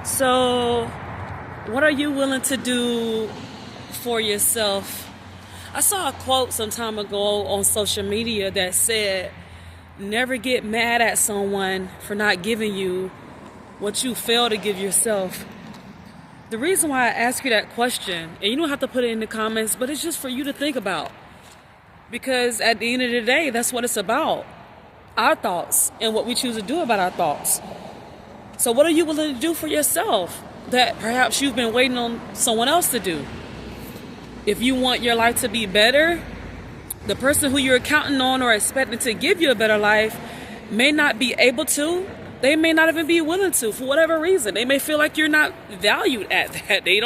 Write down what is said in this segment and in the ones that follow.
So, what are you willing to do for yourself? I saw a quote some time ago on social media that said, never get mad at someone for not giving you what you fail to give yourself. The reason why I ask you that question, and you don't have to put it in the comments, but it's just for you to think about. Because at the end of the day, that's what it's about. Our thoughts and what we choose to do about our thoughts. So what are you willing to do for yourself that perhaps you've been waiting on someone else to do? If you want your life to be better, the person who you're counting on or expecting to give you a better life may not be able to. They may not even be willing to for whatever reason. They may feel like you're not valued at that. They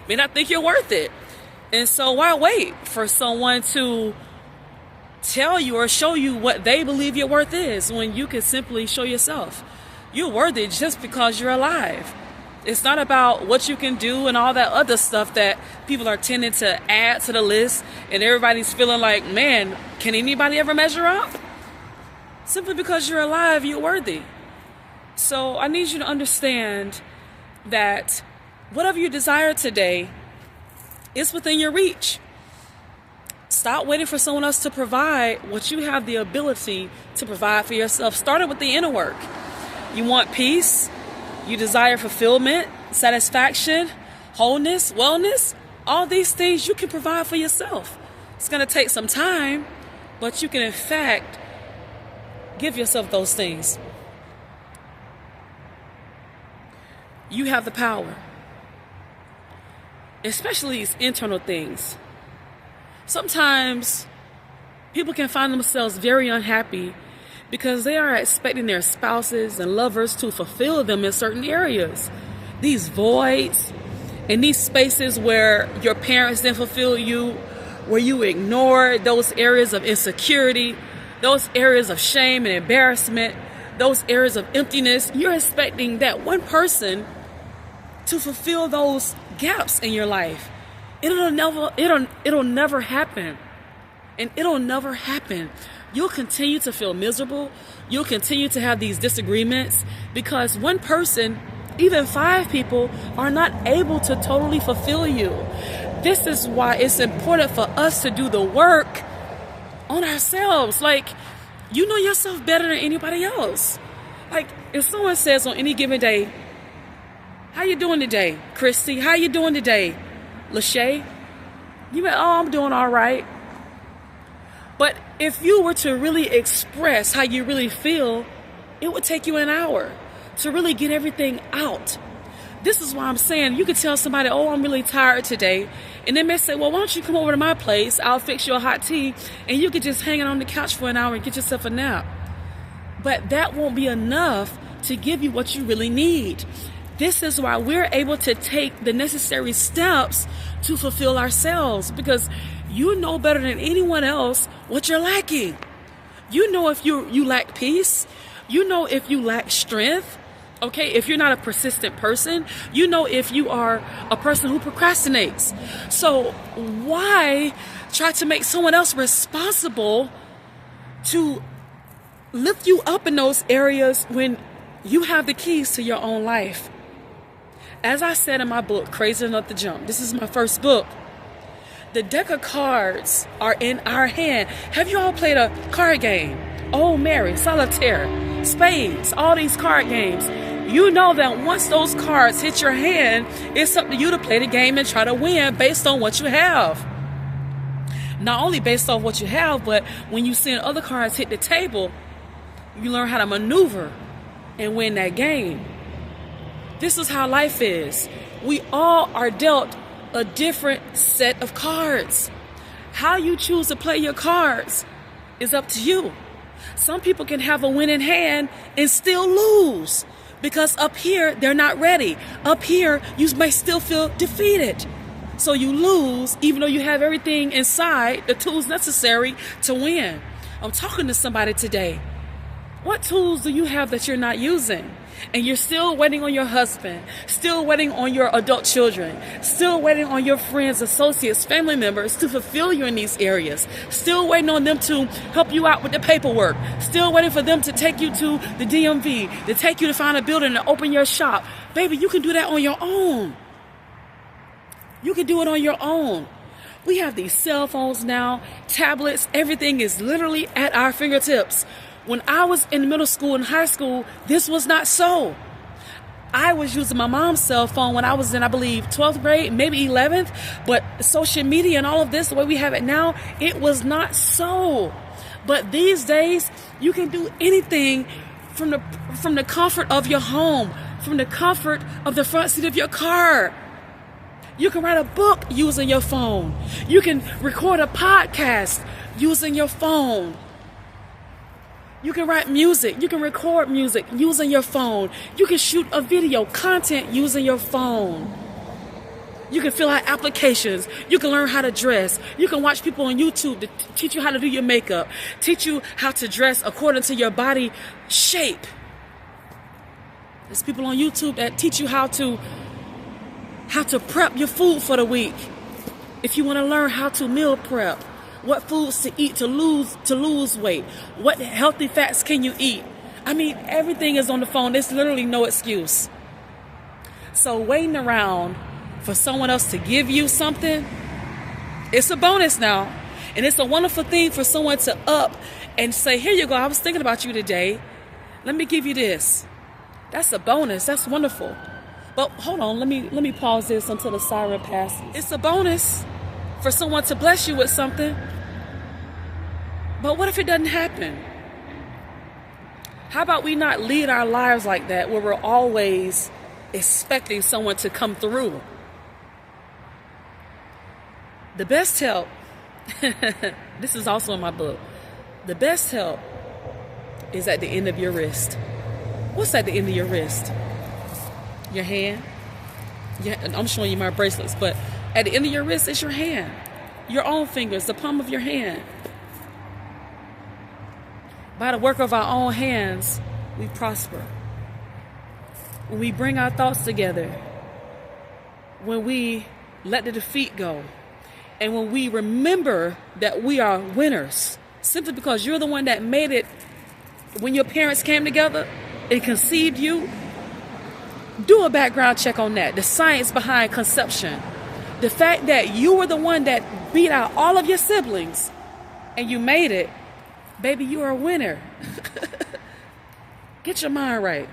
may not think you're worth it. And so why wait for someone to tell you or show you what they believe your worth is when you can simply show yourself? You're worthy just because you're alive. It's not about what you can do and all that other stuff that people are tending to add to the list, and everybody's feeling like, man, can anybody ever measure up? Simply because you're alive, you're worthy. So I need you to understand that whatever you desire today is within your reach. Stop waiting for someone else to provide what you have the ability to provide for yourself. Start it with the inner work. You want peace, you desire fulfillment, satisfaction, wholeness, wellness, all these things you can provide for yourself. It's going to take some time, but you can in fact give yourself those things. You have the power, especially these internal things. Sometimes people can find themselves very unhappy because they are expecting their spouses and lovers to fulfill them in certain areas. These voids and these spaces where your parents didn't fulfill you, where you ignore those areas of insecurity, those areas of shame and embarrassment, those areas of emptiness. You're expecting that one person to fulfill those gaps in your life. It'll never happen. And it'll never happen. You'll continue to feel miserable. You'll continue to have these disagreements because one person, even 5 people, are not able to totally fulfill you. This is why it's important for us to do the work on ourselves. Like, you know yourself better than anybody else. Like, if someone says on any given day, how you doing today, Christy? How you doing today, Lachey? You may, oh, I'm doing all right. But if you were to really express how you really feel, it would take you an hour to really get everything out. This is why I'm saying you could tell somebody, oh, I'm really tired today. And they may say, well, why don't you come over to my place? I'll fix you a hot tea. And you could just hang out on the couch for an hour and get yourself a nap. But that won't be enough to give you what you really need. This is why we're able to take the necessary steps to fulfill ourselves, because you know better than anyone else what you're lacking. You know if you lack peace. You know if you lack strength. Okay, if you're not a persistent person, you know if you are a person who procrastinates. So why try to make someone else responsible to lift you up in those areas when you have the keys to your own life? As I said in my book, Crazy Enough to Jump, this is my first book. The deck of cards are in our hand. Have you all played a card game? Old Mary, Solitaire, Spades, all these card games. You know that once those cards hit your hand, it's up to you to play the game and try to win based on what you have. Not only based on what you have, but when you see other cards hit the table, you learn how to maneuver and win that game. This is how life is. We all are dealt a different set of cards. How you choose to play your cards is up to you. Some people can have a winning hand and still lose because up here, they're not ready. Up here, you may still feel defeated. So you lose even though you have everything inside, the tools necessary to win. I'm talking to somebody today. What tools do you have that you're not using? And you're still waiting on your husband, still waiting on your adult children, still waiting on your friends, associates, family members to fulfill you in these areas, still waiting on them to help you out with the paperwork, still waiting for them to take you to the DMV, to take you to find a building to open your shop. Baby, you can do that on your own. You can do it on your own. We have these cell phones now, tablets, everything is literally at our fingertips. When I was in middle school and high school, this was not so. I was using my mom's cell phone when I was in, I believe, 12th grade, maybe 11th. But social media and all of this, the way we have it now, it was not so. But these days, you can do anything from the comfort of your home, from the comfort of the front seat of your car. You can write a book using your phone. You can record a podcast using your phone. You can write music. You can record music using your phone. You can shoot a video content using your phone. You can fill out applications. You can learn how to dress. You can watch people on YouTube to teach you how to do your makeup, teach you how to dress according to your body shape. There's people on YouTube that teach you how to prep your food for the week. If you want to learn how to meal prep, what foods to eat to lose weight, what healthy fats can you eat? I mean, everything is on the phone. There's literally no excuse. So waiting around for someone else to give you something, it's a bonus now. And it's a wonderful thing for someone to up and say, here you go, I was thinking about you today. Let me give you this. That's a bonus. That's wonderful. But hold on, let me pause this until the siren passes. It's a bonus for someone to bless you with something. But what if it doesn't happen? How about we not lead our lives like that, where we're always expecting someone to come through? The best help, this is also in my book, the best help is at the end of your wrist. What's at the end of your wrist? Your hand. Yeah, I'm showing you my bracelets, but at the end of your wrist is your hand. Your own fingers, the palm of your hand. By the work of our own hands, we prosper. When we bring our thoughts together, when we let the defeat go, and when we remember that we are winners, simply because you're the one that made it when your parents came together and conceived you, do a background check on that. The science behind conception. The fact that you were the one that beat out all of your siblings and you made it, baby, you are a winner. Get your mind right.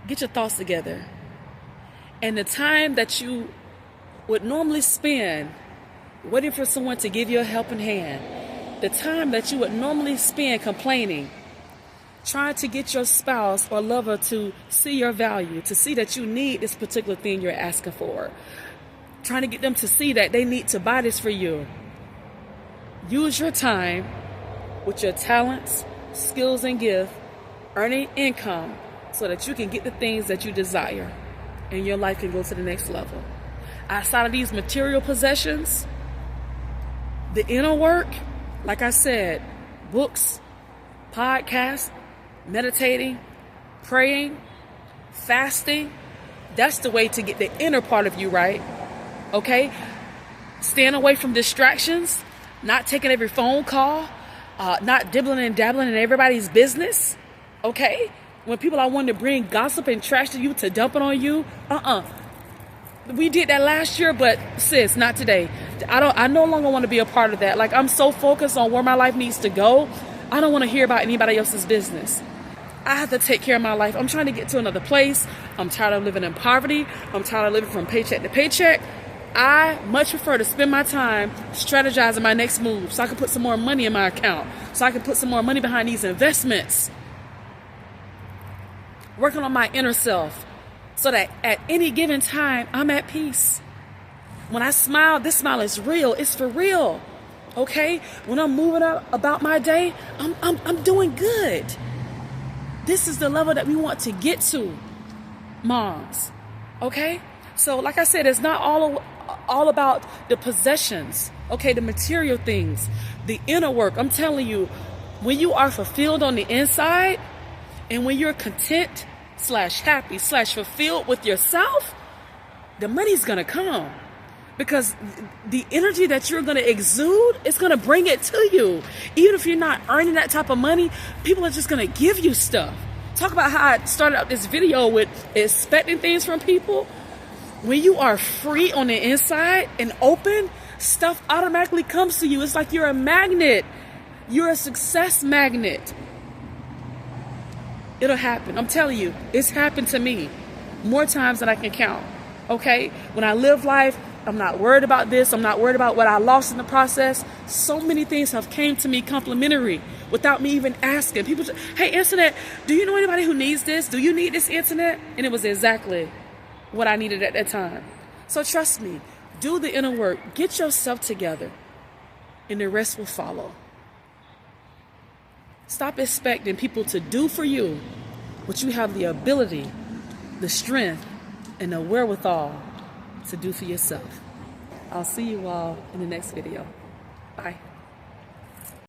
Get your thoughts together. And the time that you would normally spend waiting for someone to give you a helping hand, the time that you would normally spend complaining, trying to get your spouse or lover to see your value, to see that you need this particular thing you're asking for, trying to get them to see that they need to buy this for you. Use your time with your talents, skills, and gift, earning income so that you can get the things that you desire and your life can go to the next level. Outside of these material possessions, the inner work, like I said, books, podcasts, meditating, praying, fasting, that's the way to get the inner part of you right. Okay? Staying away from distractions, not taking every phone call, not dibbling and dabbling in everybody's business. Okay? When people are wanting to bring gossip and trash to you to dump it on you, we did that last year, but sis, not today. I no longer want to be a part of that. Like, I'm so focused on where my life needs to go. I don't want to hear about anybody else's business. I have to take care of my life. I'm trying to get to another place. I'm tired of living in poverty. I'm tired of living from paycheck to paycheck. I much prefer to spend my time strategizing my next move so I can put some more money in my account, so I can put some more money behind these investments. Working on my inner self so that at any given time, I'm at peace. When I smile, this smile is real. It's for real. Okay? When I'm moving up about my day, I'm doing good. This is the level that we want to get to, moms. Okay? So like I said, it's not all about the possessions, okay, the material things, the inner work. I'm telling you, When you are fulfilled on the inside, and when you're content slash happy slash fulfilled with yourself, the money's gonna come. Because the energy that you're going to exude is going to bring it to you. Even if you're not earning that type of money, people are just going to give you stuff. Talk about how I started out this video with expecting things from people. When you are free on the inside and open, stuff automatically comes to you. It's like you're a magnet. You're a success magnet. It'll happen. I'm telling you, it's happened to me more times than I can count. Okay? When I live life, I'm not worried about this. I'm not worried about what I lost in the process. So many things have came to me complimentary without me even asking. People just, hey, internet, do you know anybody who needs this? Do you need this, internet? And it was exactly what I needed at that time. So trust me, do the inner work. Get yourself together, and the rest will follow. Stop expecting people to do for you what you have the ability, the strength, and the wherewithal to do for yourself. I'll see you all in the next video. Bye.